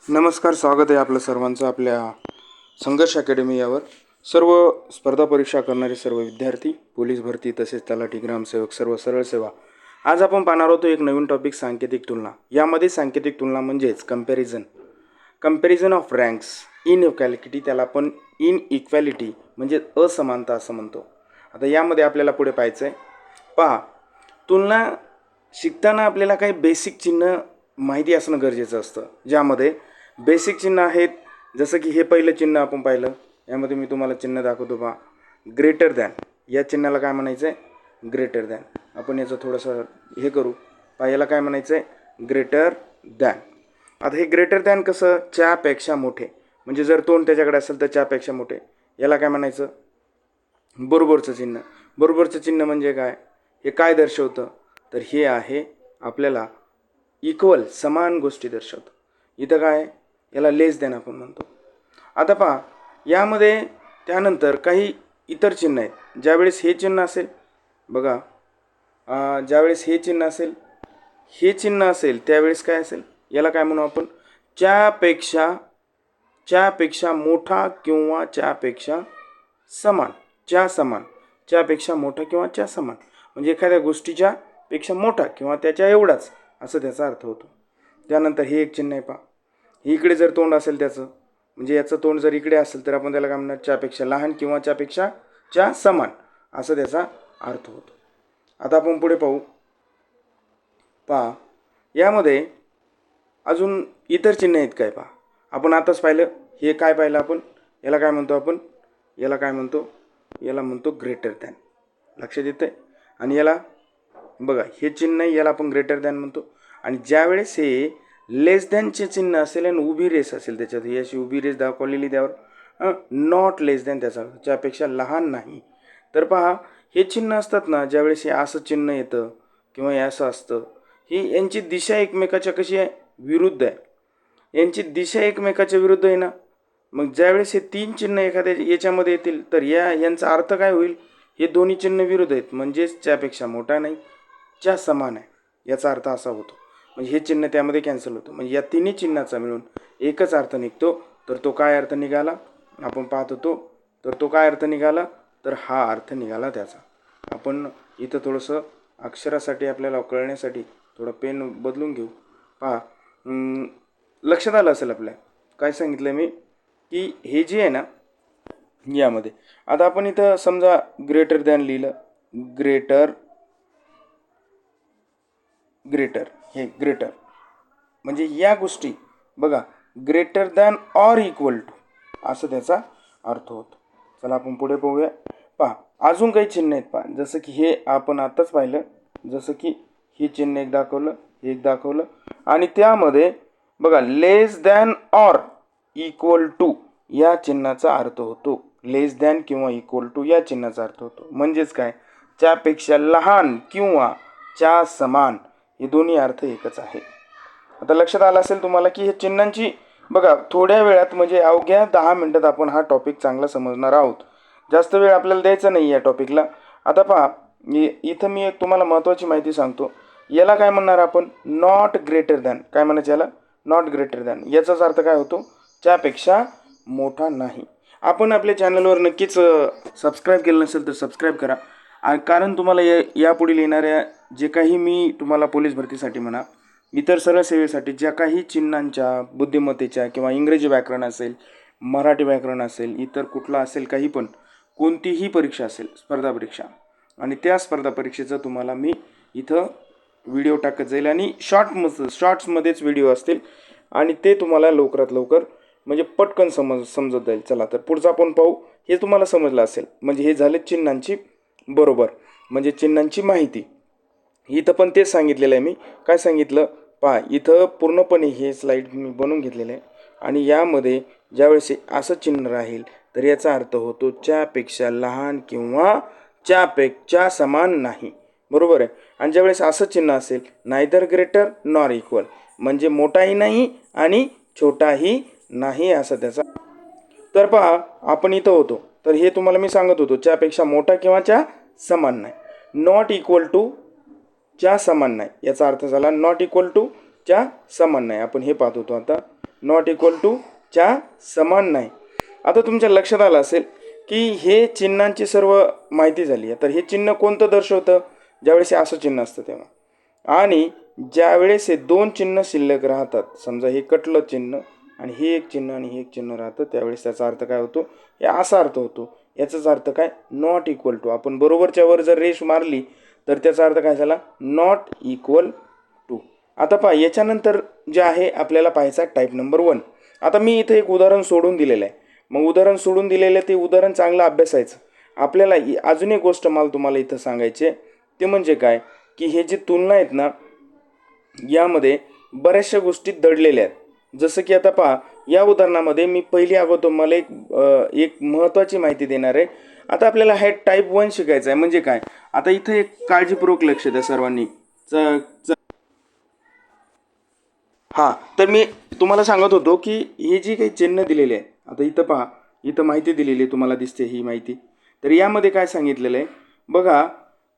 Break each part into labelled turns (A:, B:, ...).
A: नमस्कार, स्वागत आहे आपलं सर्वांचं आपल्या संघर्ष अकॅडमी यावर. सर्व स्पर्धा परीक्षा करणारे सर्व विद्यार्थी, पोलीस भरती तसेच तलाठी, ग्रामसेवक, सर्व सरळ सेवा. आज आपण पाहणार आहोत एक नवीन टॉपिक, सांकेतिक तुलना. यामध्ये सांकेतिक तुलना म्हणजेच comparison of ranks in equality, त्याला आपण इन इक्वॅलिटी म्हणजे असमानता असं म्हणतो. आता यामध्ये आपल्याला पुढे पाहायचं आहे. पहा, तुलना शिकताना आपल्याला काही बेसिक चिन्ह माहिती असणं गरजेचं असतं. ज्यामध्ये बेसिक चिन्ह आहेत, जसं की हे पहिलं चिन्ह आपण पाहिलं. यामध्ये मी तुम्हाला चिन्ह दाखवतो पहा, ग्रेटर दॅन. या चिन्हाला काय म्हणायचं आहे? Greater than. आपण याचं थोडंसं हे करू. पहा, याला काय म्हणायचं आहे? Greater than. आता हे ग्रेटर दॅन कसं? च्यापेक्षा मोठे, म्हणजे जर तोंड त्याच्याकडे असेल तर च्यापेक्षा मोठे. याला काय म्हणायचं? बरोबरचं चिन्ह. बरोबरचं चिन्ह म्हणजे काय? हे काय दर्शवतं? तर हे आहे आपल्याला इक्वल, समान गोष्टी दर्शवतं. इथं काय? याला लेस दॅन आपण म्हणतो. आता पहा, यामध्ये त्यानंतर काही इतर चिन्ह आहेत. ज्यावेळेस हे चिन्ह असेल बघा, ज्यावेळेस हे चिन्ह असेल, हे चिन्ह असेल, त्यावेळेस काय असेल? याला काय म्हणू आपण? च्यापेक्षा मोठा किंवा च्यापेक्षा समान. समान, च्यापेक्षा मोठा किंवा च्या समान, म्हणजे एखाद्या गोष्टीच्या पेक्षा मोठा किंवा त्याच्या एवढाच, असं त्याचा अर्थ होतो. त्यानंतर हे एक चिन्ह आहे पहा, इकडे जर तोंड असेल त्याचं, म्हणजे याचं तोंड जर इकडे असेल तर आपण त्याला काय म्हणणार? च्यापेक्षा लहान किंवा च्यापेक्षा च्या समान, असं त्याचा अर्थ होतो. आता आपण पुढे पाहू. पहा, यामध्ये अजून इतर चिन्ह आहेत काय? पहा, आपण आताच पाहिलं. हे काय पाहिलं आपण? याला काय म्हणतो आपण? याला काय म्हणतो? याला म्हणतो ग्रेटर दॅन. लक्षात येतं आहे? आणि याला बघा, हे चिन्ह आहे, याला आपण ग्रेटर दॅन म्हणतो. आणि ज्यावेळेस हे लेस दॅनचे चिन्ह असेल आणि उभी रेस असेल त्याच्यात, ही अशी उभी रेस दाखवलेली, त्यावर नॉट लेस दॅन, त्याचा त्यापेक्षा लहान नाही. तर पहा, हे चिन्ह असतात ना, ज्यावेळेस हे असं चिन्ह येतं किंवा हे असं असतं, ही यांची दिशा एकमेकाच्या कशी आहे? विरुद्ध आहे. यांची दिशा एकमेकाच्या विरुद्ध आहे ना. मग ज्यावेळेस हे तीन चिन्ह एखाद्या याच्यामध्ये येतील तर यांचा अर्थ काय होईल? हे दोन्ही चिन्ह विरुद्ध आहेत, म्हणजेच च्यापेक्षा मोठा नाही, च्या समान आहे, याचा अर्थ असा होतो. म्हणजे हे चिन्ह त्यामध्ये कॅन्सल होतं. म्हणजे या तिन्ही चिन्हाचा मिळून एकच अर्थ निघतो. तर तो काय अर्थ निघाला? आपण पाहत होतो. तर तो काय अर्थ निघाला? तर हा अर्थ निघाला त्याचा. आपण इथं थोडंसं अक्षरासाठी आपल्याला कळण्यासाठी थोडं पेन बदलून घेऊ. पहा, लक्षात आलं असेल आपल्या काय सांगितलं मी, की हे जे आहे ना, यामध्ये आता आपण इथं समजा ग्रेटर दॅन लिहिलं. ग्रेटर, हे ग्रेटर म्हणजे या गोष्टी बघा, greater than or equal to, असं त्याचा अर्थ होतो. चला आपण पुढे पाहूया. पहा, अजून काही चिन्ह आहेत पहा, जसं की हे आपण आताच पाहिलं. जसं की हे चिन्ह एक दाखवलं, हे एक दाखवलं, आणि त्यामध्ये बघा लेस दॅन ऑर इक्वल टू या चिन्हाचा अर्थ होतो. लेस दॅन किंवा इक्वल टू या चिन्हाचा अर्थ होतो. म्हणजेच काय? च्यापेक्षा लहान किंवा च्या समान, हे दोन्ही अर्थ एकच आहे. आता लक्षात आलं असेल तुम्हाला की हे चिन्हांची बघा, थोड्या वेळात म्हणजे अवघ्या 10 मिनिटात आपण हा टॉपिक चांगला समजणार आहोत. जास्त वेळ आपल्याला द्यायचा नाही या टॉपिकला. आता पहा, इथं मी एक तुम्हाला महत्त्वाची माहिती सांगतो. याला काय म्हणणार आपण? Not greater than. काय म्हणायचं याला? Not greater than. याचाच अर्थ काय होतो? त्यापेक्षा मोठा नाही. आपण आपल्या चॅनलवर नक्कीच सबस्क्राईब केलं नसेल तर सबस्क्राईब करा. कारण तुम्हाला यापुढील येणाऱ्या जे काही मी तुम्हाला पोलीस भरतीसाठी म्हणा, इतर सरळ सेवेसाठी ज्या काही चिन्हांच्या, बुद्धिमत्तेच्या किंवा इंग्रजी व्याकरण असेल, मराठी व्याकरण असेल, इतर कुठला असेल, काही पण कोणतीही परीक्षा असेल, स्पर्धा परीक्षा, आणि त्या स्पर्धा परीक्षेचं तुम्हाला मी इथं व्हिडिओ टाकत जाईल. आणि शॉर्ट्समध्येच व्हिडिओ असतील आणि ते तुम्हाला लवकरात लवकर म्हणजे पटकन समजत जाईल. चला तर पुढचं आपण पाहू. हे तुम्हाला समजलं असेल. म्हणजे हे झाले चिन्हांची बरोबर, म्हणजे चिन्हांची माहिती. इथं पण तेच सांगितलेलं आहे मी. काय सांगितलं पहा, इथं पूर्णपणे हे स्लाईड मी बनवून घेतलेलं आहे. आणि यामध्ये ज्यावेळेस असं चिन्ह राहील तर याचा अर्थ होतो च्यापेक्षा लहान किंवा च्या समान नाही. बरोबर आहे. आणि ज्यावेळेस असं चिन्ह असेल, नायदर ग्रेटर नॉर इक्वल, म्हणजे मोठाही नाही आणि छोटाही नाही, असं त्याचा. तर पहा, आपण इथं होतो. तर हे तुम्हाला मी सांगत होतो, च्यापेक्षा मोठा किंवा च्या समान नाही. नॉट इक्वल टू च्या समान नाही, याचा अर्थ झाला नॉट इक्वल टू च्या समान नाही. आपण हे पाहत होतो आता. नॉट इक्वल टू च्या समान नाही. आता तुमच्या लक्षात आलं असेल की हे चिन्हांची सर्व माहिती झाली आहे. तर हे चिन्ह कोणतं दर्शवतं? ज्यावेळेस हे असं चिन्ह असतं तेव्हा. आणि ज्यावेळेस हे दोन चिन्ह शिल्लक राहतात, समजा हे कटलं चिन्ह आणि हे एक चिन्ह आणि हे एक चिन्ह राहतं, त्यावेळेस त्याचा अर्थ काय होतो? हे असा अर्थ होतो. याचाच अर्थ काय? Not equal to. आपण बरोबरच्या वर जर रेष मारली तर त्याचा अर्थ काय झाला? Not equal to. आता पहा, याच्यानंतर जे आहे आपल्याला पाहायचा टाईप नंबर 1. आता मी इथे एक उदाहरण सोडून दिलेलं आहे. मग उदाहरण सोडून दिलेलं ते उदाहरण चांगलं अभ्यासायचं. आपल्याला अजून एक गोष्ट मला तुम्हाला इथं सांगायची आहे, ते म्हणजे काय की हे जे तुलना आहेत ना, यामध्ये बऱ्याचशा गोष्टी दडलेल्या आहेत. जसं की आता पहा, या उदाहरणामध्ये मी पहिली अगोदर मला एक महत्त्वाची माहिती देणार आहे. आता आपल्याला हे टाईप 1 शिकायचं आहे. म्हणजे काय? आता इथं एक काळजीपूर्वक लक्ष द्या सर्वांनी. हां, तर मी तुम्हाला सांगत होतो की हे जी काही चिन्ह दिलेले आहे, आता इथं पहा, इथं माहिती दिलेली आहे, तुम्हाला दिसते ही माहिती. तर यामध्ये काय सांगितलेलं आहे बघा,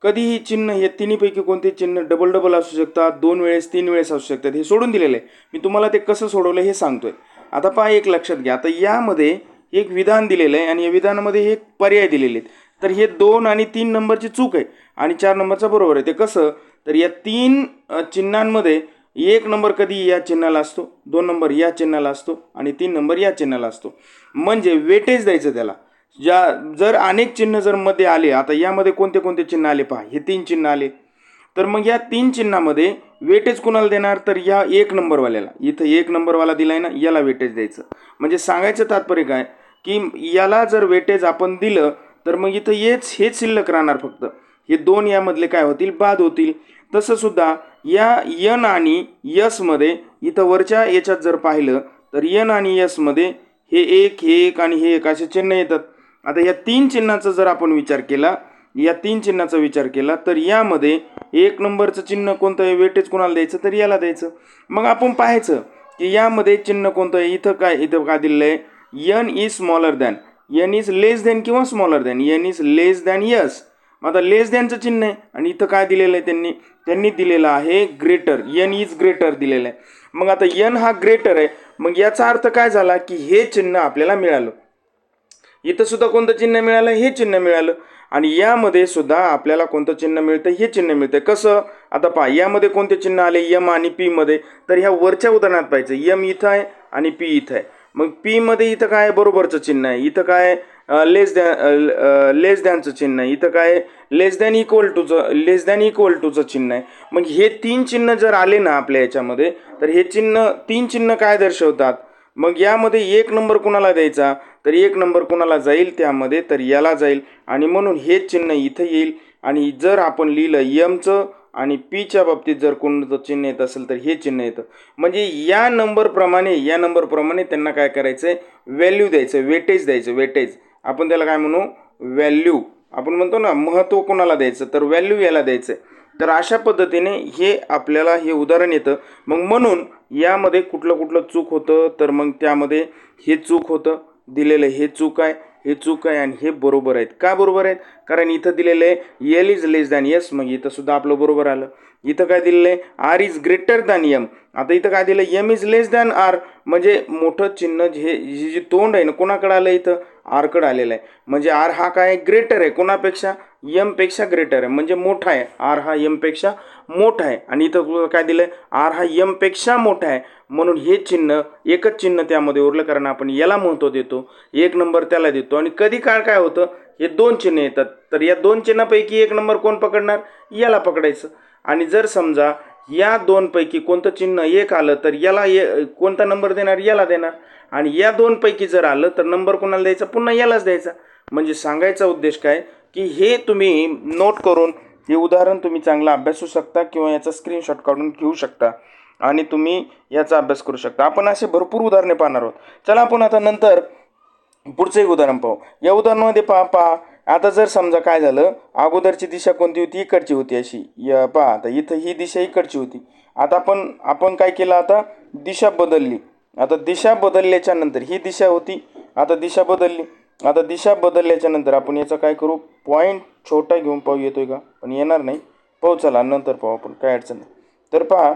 A: कधीही चिन्ह हे तिन्हीपैकी कोणते चिन्ह डबल डबल असू शकतात, 2 वेळेस 3 वेळेस असू शकतात, हे सोडून दिलेलं आहे. मी तुम्हाला ते कसं सोडवलं हे सांगतोय. आता पहा, एक लक्षात घ्या. आता यामध्ये एक विधान दिलेलं आहे आणि या विधानामध्ये हे पर्याय दिलेले आहेत. तर हे 2 आणि 3 नंबरची चूक आहे आणि 4 नंबरचा बरोबर आहे. ते कसं? तर या 3 चिन्हांमध्ये 1 नंबर कधी या चिन्हाला असतो, 2 नंबर या चिन्हाला असतो आणि 3 नंबर या चिन्हाला असतो. म्हणजे वेटेज द्यायचं त्याला. जर अनेक चिन्ह जर मध्ये आले, आता यामध्ये कोणते कोणते चिन्ह आले पहा, हे 3 चिन्ह आले. तर मग या 3 चिन्हामध्ये वेटेज कोणाला देणार? तर या 1 नंबरवाल्याला. इथं 1 नंबरवाला दिलाय ना, याला वेटेज द्यायचं. म्हणजे सांगायचं तात्पर्य काय की याला जर वेटेज आपण दिलं तर मग इथं हेच शिल्लक राहणार फक्त. हे 2 यामधले काय होतील? बाद होतील. तसं सुद्धा या यन आणि यसमध्ये इथं वरच्या याच्यात जर पाहिलं तर यन आणि यसमध्ये हे 1, हे 1 आणि हे 1 असे चिन्ह येतात. आता या 3 चिन्हाचा जर आपण विचार केला, या 3 चिन्हाचा विचार केला तर यामध्ये 1 नंबरचं चिन्ह कोणतं आहे? वेटेज कोणाला द्यायचं? तर याला द्यायचं. मग आपण पाहायचं की यामध्ये चिन्ह कोणतं आहे? इथं काय दिलेलं आहे? N is smaller than. N is less than किंवा smaller than. N is less than yes. आता लेस दॅनचं चिन्ह आहे आणि इथं काय दिलेलं आहे? त्यांनी दिलेलं आहे ग्रेटर. यन इज ग्रेटर दिलेलं आहे. मग आता यन हा ग्रेटर आहे. मग याचा अर्थ काय झाला की हे चिन्ह आपल्याला मिळालं. इथं सुद्धा कोणतं चिन्ह मिळालं? हे चिन्ह मिळालं. आणि यामध्ये सुद्धा आपल्याला कोणतं चिन्ह मिळतं? हे चिन्ह मिळतं. कसं? आता पहा, यामध्ये कोणते चिन्ह आले? यम आणि पी मध्ये. तर ह्या वरच्या उदाहरणात पाहिजे, यम इथं आहे आणि पी इथं आहे. मग पी मध्ये इथं काय? बरोबरचं चिन्ह आहे. इथं काय? लेस दॅनचं चिन्ह आहे. इथं काय? लेस दॅन इक्वल टूचं चिन्ह आहे. मग हे 3 चिन्ह जर आले ना आपल्या याच्यामध्ये, तर हे 3 चिन्ह काय दर्शवतात? मग यामध्ये 1 नंबर कुणाला द्यायचा? तर 1 नंबर कुणाला जाईल त्यामध्ये? तर याला जाईल. आणि म्हणून हे चिन्ह इथं येईल. आणि जर आपण लिहिलं यमचं आणि पीच्या बाबतीत जर कोणतं चिन्ह येत असेल तर हे चिन्ह येतं. म्हणजे या नंबरप्रमाणे त्यांना काय करायचं आहे? व्हॅल्यू द्यायचं, वेटेज द्यायचं. वेटेज आपण त्याला काय म्हणू? व्हॅल्यू. आपण म्हणतो ना, महत्त्व कोणाला द्यायचं? तर व्हॅल्यू याला द्यायचं. तर अशा पद्धतीने हे आपल्याला हे उदाहरण येतं. मग म्हणून यामध्ये कुठलं चूक होतं? तर मग त्यामध्ये हे चूक होतं दिलेलं, हे चूक आहे, हे चूक आहे आणि हे बरोबर आहेत. का बरोबर आहेत? कारण इथं दिलेलं आहे L is less than yes. मग इथं सुद्धा आपलं बरोबर आलं. इथं काय दिलेलं आहे? R is greater than M. आता इथं काय दिलं? M is less than R. म्हणजे मोठं चिन्ह जे तोंड आहे ना, कोणाकडे आलं? इथं आरकडे आलेलं आहे. म्हणजे आर हा काय? ग्रेटर आहे. कोणापेक्षा? यम पेक्षा ग्रेटर आहे. म्हणजे मोठा आहे. आर हा यम पेक्षा मोठा आहे. आणि इथं काय दिलं? आर हा यम पेक्षा मोठा आहे. म्हणून हे चिन्ह, एकच चिन्ह त्यामध्ये उरलं. कारण आपण याला महत्त्व देतो, 1 नंबर त्याला देतो. आणि कधी काळ काय होतं? हे 2 चिन्ह येतात. तर या 2 चिन्हापैकी 1 नंबर कोण पकडणार? याला पकडायचं. आणि जर समजा या 2 पैकी कोणतं चिन्ह 1 आलं तर याला कोणता नंबर देणार? याला देणार. आणि या 2 पैकी जर आलं तर नंबर कोणाला द्यायचा? पुन्हा यालाच द्यायचा. म्हणजे सांगायचा उद्देश काय की हे तुम्ही नोट करून हे उदाहरण तुम्ही चांगला अभ्यासू शकता किंवा याचा स्क्रीनशॉट काढून घेऊ शकता आणि तुम्ही याचा अभ्यास करू शकता. आपण असे भरपूर उदाहरणे पाहणार आहोत. चला आपण आता नंतर पुढचं एक उदाहरण पाहू. या उदाहरणामध्ये पहा, आता जर समजा काय झालं, अगोदरची दिशा कोणती होती? इकडची होती अशी. पहा, आता इथं ही दिशा इकडची होती. आता आपण काय केलं? आता दिशा बदलली. आता दिशा बदलल्याच्या नंतर ही दिशा होती, आता दिशा बदलली. आता दिशा बदलल्याच्या नंतर आपण याचा काय करू? पॉईंट छोटा घेऊन पाहू, येतोय का? पण येणार नाही. पाहू, चला नंतर पाहू आपण, काय अडचण नाही. तर पहा,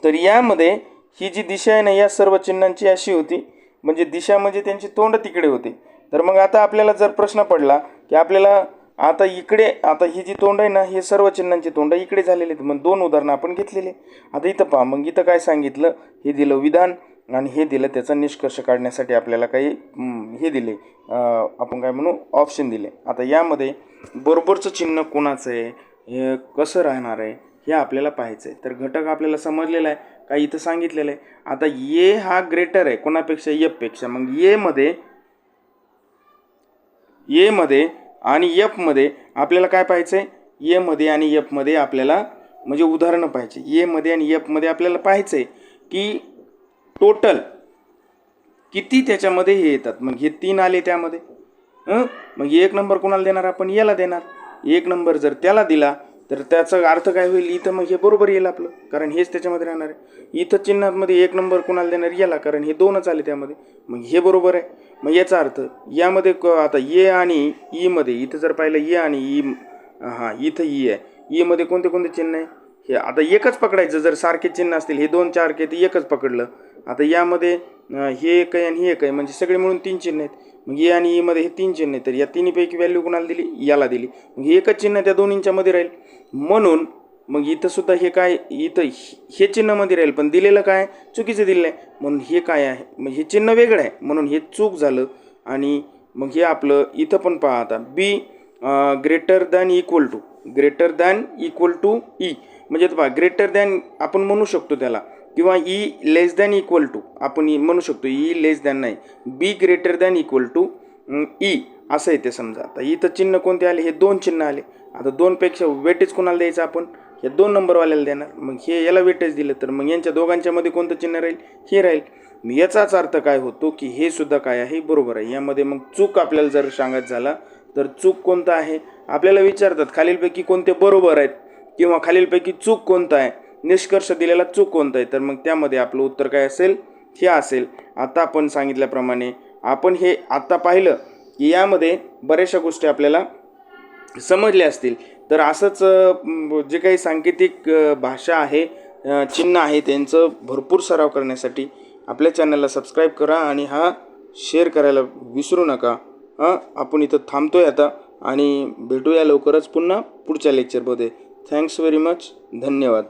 A: तर यामध्ये ही जी दिशा आहे ना या सर्व चिन्हांची अशी होती, म्हणजे दिशा म्हणजे त्यांची तोंड तिकडे होते. तर मग आता आपल्याला जर प्रश्न पडला की आपल्याला आता इकडे, आता ही जी तोंड आहे ना हे सर्व चिन्हांची तोंड इकडे झालेले आहेत. मग 2 उदाहरणं आपण घेतलेले. आता इथं पहा, मग इथं काय सांगितलं, हे दिलं विधान आणि हे दिलं त्याचा निष्कर्ष काढण्यासाठी आपल्याला काही हे दिले, आपण काय म्हणू ऑप्शन दिले. आता यामध्ये बरोबरचं चिन्ह कोणाचं आहे, हे कसं राहणार आहे हे आपल्याला पाहायचं आहे. तर घटक आपल्याला समजलेला आहे, काय इथं सांगितलेलं आहे. आता ए हा ग्रेटर आहे कोणापेक्षा, एफपेक्षा. मग ए मध्ये आणि एफमध्ये आपल्याला काय पाहायचं आहे, ए मध्ये आणि एफमध्ये आपल्याला म्हणजे उदाहरणं पाहिजे. ए मध्ये आणि एफमध्ये आपल्याला पाहायचं आहे की टोटल किती त्याच्यामध्ये हे येतात. मग हे 3 आले त्यामध्ये, मग 1 नंबर कोणाला देणार आपण, याला देणार. 1 नंबर जर त्याला दिला तर त्याचा अर्थ काय होईल, इथं मग हे बरोबर येईल आपलं, कारण हेच त्याच्यामध्ये राहणार आहे. इथं चिन्हामध्ये 1 नंबर कोणाला देणार, याला, कारण हे 2च आले त्यामध्ये, मग हे बरोबर आहे. मग याचा अर्थ यामध्ये आता ए आणि ईमध्ये इथं जर पाहिलं ए आणि ई, हां इथं ई आहे, ईमध्ये कोणते कोणते चिन्ह आहे, हे आता एकच पकडायचं. जर सारखे चिन्ह असतील, हे 2 4 के ते एकच पकडलं. आता यामध्ये हे एक आहे आणि हे एक आहे, म्हणजे सगळे मिळून 3 चिन्ह आहेत. मग ए आणि ईमध्ये हे 3 चिन्ह आहेत, तर या तिन्हीपैकी व्हॅल्यू कोणाला दिली, याला दिली. मग हे एकच चिन्ह त्या दोन्हींच्या मध्ये राहील. म्हणून मग इथं सुद्धा हे काय, इथं हे चिन्ह मध्ये राहील, पण दिलेलं काय चुकीचं दिलेलं आहे, म्हणून हे काय आहे, मग हे चिन्ह वेगळं आहे, म्हणून हे चूक झालं. आणि मग हे आपलं इथं पण पहा, आता B greater than equal to E, म्हणजे पहा ग्रेटर दॅन आपण म्हणू शकतो त्याला, किंवा E less than equal to आपण म्हणू शकतो. ई लेस दॅन नाही, B greater than equal to E असं येते समजा. आता इथं चिन्ह कोणते आले, हे 2 चिन्ह आले. आता 2 पेक्षा वेटेज कोणाला द्यायचं आपण, हे 2 नंबरवाल्याला देणार. मग हे याला वेटेज दिलं तर मग यांच्या दोघांच्या मध्ये कोणतं चिन्ह राहील, हे राहील. याचाच अर्थ काय होतो की हे सुद्धा काय आहे, बरोबर आहे. यामध्ये मग चूक आपल्याला जर सांगत झाला तर चूक कोणता आहे आपल्याला विचारतात, खालीलपैकी कोणते बरोबर आहेत किंवा खालीलपैकी चूक कोणता आहे, निष्कर्ष दिलेला चूक कोणता आहे, तर मग त्यामध्ये आपलं उत्तर काय असेल, हे असेल. आता आपण सांगितल्याप्रमाणे आपण हे आता पाहिलं की यामध्ये बऱ्याचशा गोष्टी आपल्याला समजल्या असतील. तर असंच जे काही सांकेतिक भाषा आहे, चिन्ह आहे, त्यांचं भरपूर सराव करण्यासाठी आपल्या चॅनलला सबस्क्राईब करा आणि हा शेअर करायला विसरू नका. आपण इथं थांबतोय आता आणि भेटूया लवकरच पुन्हा पुढच्या लेक्चरमध्ये. थँक्स व्हेरी मच, धन्यवाद.